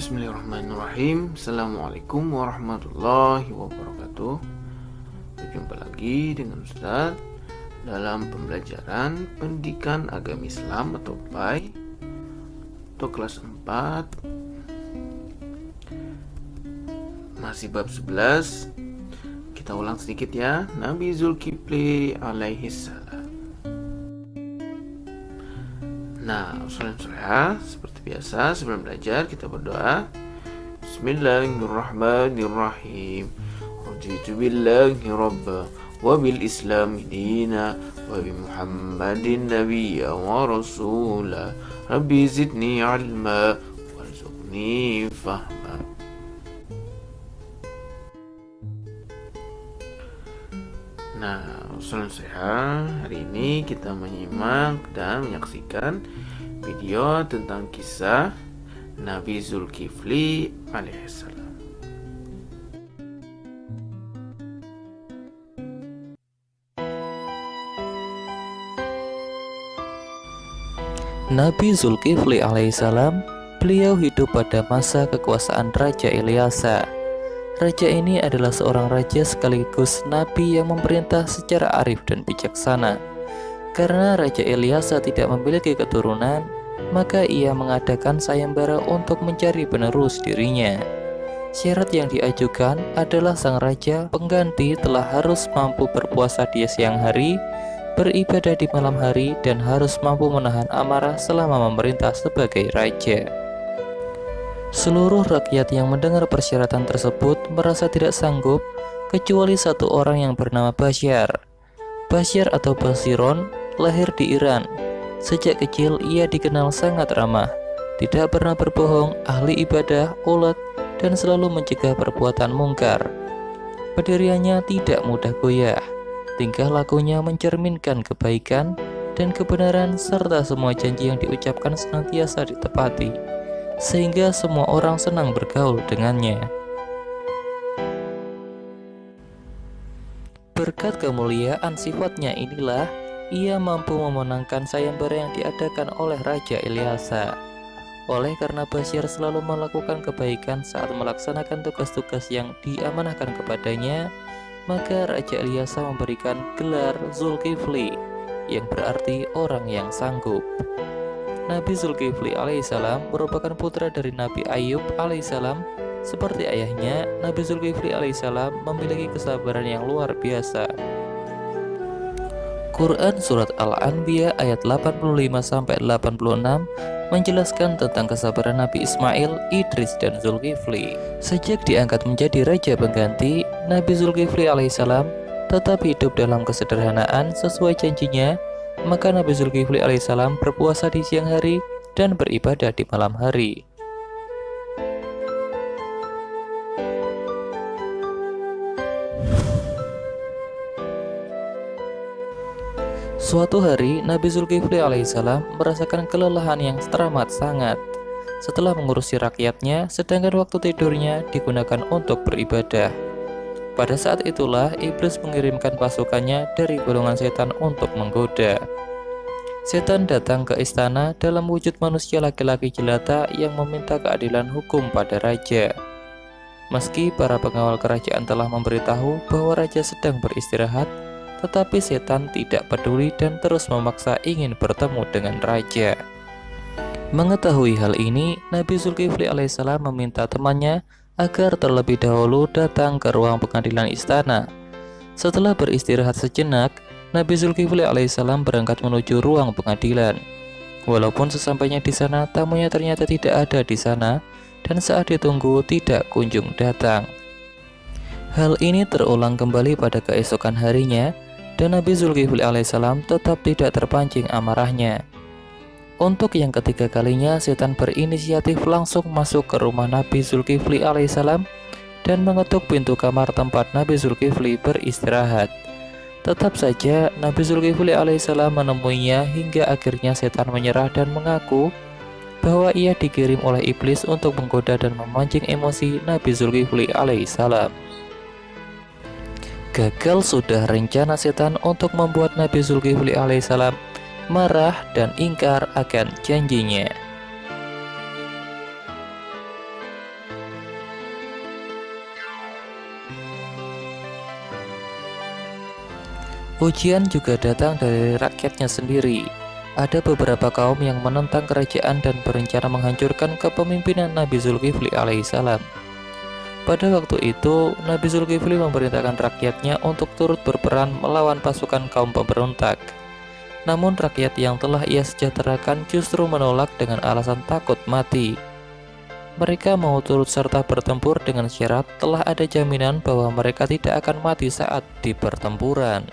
Bismillahirrahmanirrahim. Assalamualaikum warahmatullahi wabarakatuh. Berjumpa lagi dengan Ustaz dalam pembelajaran pendidikan agama Islam atau PAI untuk kelas 4. Masih bab 11. Kita ulang sedikit ya. Nabi Zulkifli alaihi salam. Nah, soalnya seperti biasa sebelum belajar kita berdoa. Bismillahirrahmanirrahim. Raditu billahi rabba wa bil islami dina wa bi Muhammadin nabiyya wa rasula. Rabbi zidni ilma warzuqni fahma. Nah, saya hari ini kita menyimak dan menyaksikan video tentang kisah Nabi Zulkifli alaihissalam. Nabi Zulkifli alaihissalam, beliau hidup pada masa kekuasaan Raja Ilyasa. Raja ini adalah seorang raja sekaligus nabi yang memerintah secara arif dan bijaksana. Karena Raja Ilyasa tidak memiliki keturunan, maka ia mengadakan sayembara untuk mencari penerus dirinya. Syarat yang diajukan adalah sang raja pengganti telah harus mampu berpuasa di siang hari, beribadah di malam hari, dan harus mampu menahan amarah selama memerintah sebagai raja. Seluruh rakyat yang mendengar persyaratan tersebut merasa tidak sanggup, kecuali satu orang yang bernama Bashar. Bashar atau Basiron lahir di Iran. Sejak kecil ia dikenal sangat ramah, tidak pernah berbohong, ahli ibadah, ulet, dan selalu mencegah perbuatan mungkar. Pendiriannya tidak mudah goyah. Tingkah lakunya mencerminkan kebaikan dan kebenaran, serta semua janji yang diucapkan senantiasa ditepati, sehingga semua orang senang bergaul dengannya. Berkat kemuliaan sifatnya inilah ia mampu memenangkan sayembara yang diadakan oleh Raja Ilyasa. Oleh karena Bashar selalu melakukan kebaikan saat melaksanakan tugas-tugas yang diamanahkan kepadanya, maka Raja Ilyasa memberikan gelar Zulkifli, yang berarti orang yang sanggup. Nabi Zulkifli alaihissalam merupakan putra dari Nabi Ayub alaihissalam. Seperti ayahnya, Nabi Zulkifli alaihissalam memiliki kesabaran yang luar biasa. Quran Surat Al-Anbiya ayat 85-86 menjelaskan tentang kesabaran Nabi Ismail, Idris, dan Zulkifli. Sejak diangkat menjadi raja pengganti, Nabi Zulkifli alaihissalam tetap hidup dalam kesederhanaan sesuai janjinya. Maka Nabi Zulkifli alaihissalam berpuasa di siang hari dan beribadah di malam hari. Suatu hari Nabi Zulkifli alaihissalam merasakan kelelahan yang teramat sangat setelah mengurusi rakyatnya, sedangkan waktu tidurnya digunakan untuk beribadah. Pada saat itulah iblis mengirimkan pasukannya dari golongan setan untuk menggoda. Setan datang ke istana dalam wujud manusia laki-laki jelata yang meminta keadilan hukum pada raja. Meski para pengawal kerajaan telah memberitahu bahwa raja sedang beristirahat, tetapi setan tidak peduli dan terus memaksa ingin bertemu dengan raja. Mengetahui hal ini, Nabi Zulkifli alaihissalam meminta temannya agar terlebih dahulu datang ke ruang pengadilan istana. Setelah beristirahat sejenak, Nabi Zulkifli alaihissalam berangkat menuju ruang pengadilan. Walaupun sesampainya di sana, tamunya ternyata tidak ada di sana, dan saat ditunggu tidak kunjung datang. Hal ini terulang kembali pada keesokan harinya, dan Nabi Zulkifli alaihissalam tetap tidak terpancing amarahnya. Untuk yang ketiga kalinya, setan berinisiatif langsung masuk ke rumah Nabi Zulkifli alaihissalam dan mengetuk pintu kamar tempat Nabi Zulkifli beristirahat. Tetap saja Nabi Zulkifli alaihissalam menemuinya hingga akhirnya setan menyerah dan mengaku bahwa ia dikirim oleh iblis untuk menggoda dan memancing emosi Nabi Zulkifli alaihissalam. Gagal sudah rencana setan untuk membuat Nabi Zulkifli alaihissalam marah dan ingkar akan janjinya. Ujian juga datang dari rakyatnya sendiri. Ada beberapa kaum yang menentang kerajaan dan berencana menghancurkan kepemimpinan Nabi Zulkifli alaihissalam. Pada waktu itu, Nabi Zulkifli memerintahkan rakyatnya untuk turut berperan melawan pasukan kaum pemberontak. Namun rakyat yang telah ia sejahterakan justru menolak dengan alasan takut mati. Mereka mau turut serta bertempur dengan syarat telah ada jaminan bahwa mereka tidak akan mati saat di pertempuran.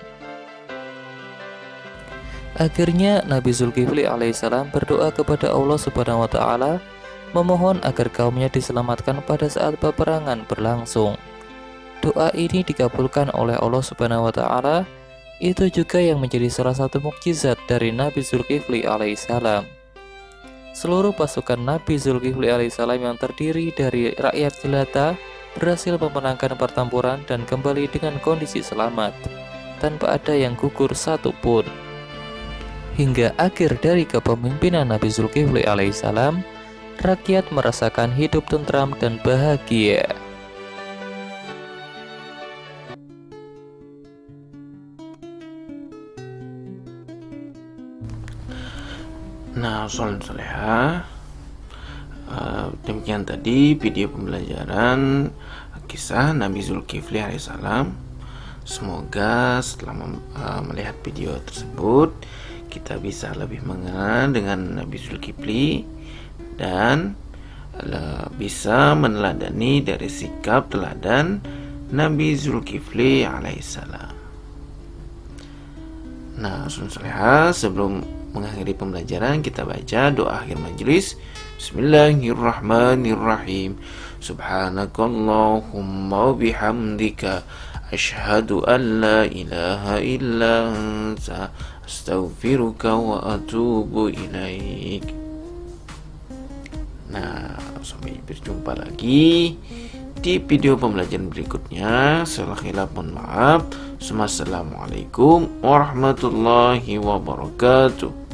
Akhirnya Nabi Zulkifli alaihissalam berdoa kepada Allah Subhanahu wa taala, memohon agar kaumnya diselamatkan pada saat peperangan berlangsung. Doa ini dikabulkan oleh Allah Subhanahu wa taala. Itu juga yang menjadi salah satu mukjizat dari Nabi Zulkifli alaihissalam. Seluruh pasukan Nabi Zulkifli alaihissalam yang terdiri dari rakyat jelata berhasil memenangkan pertempuran dan kembali dengan kondisi selamat, tanpa ada yang gugur satupun. Hingga akhir dari kepemimpinan Nabi Zulkifli alaihissalam, rakyat merasakan hidup tentram dan bahagia. Nah, soleha, demikian tadi video pembelajaran kisah Nabi Zulkifli alaihissalam. Semoga setelah melihat video tersebut kita bisa lebih mengenal dengan Nabi Zulkifli dan bisa meneladani dari sikap teladan Nabi Zulkifli alaihissalam. Nah, sebelum mengakhiri pembelajaran kita baca doa akhir majelis. Bismillahirrahmanirrahim. Subhanakallahumma bihamdika asyhadu an la ilaha illa anta astaghfiruka wa atubu ilaik. Nah, sampai berjumpa lagi di video pembelajaran berikutnya. Salah khilaf mohon maaf. Assalamualaikum warahmatullahi wabarakatuh.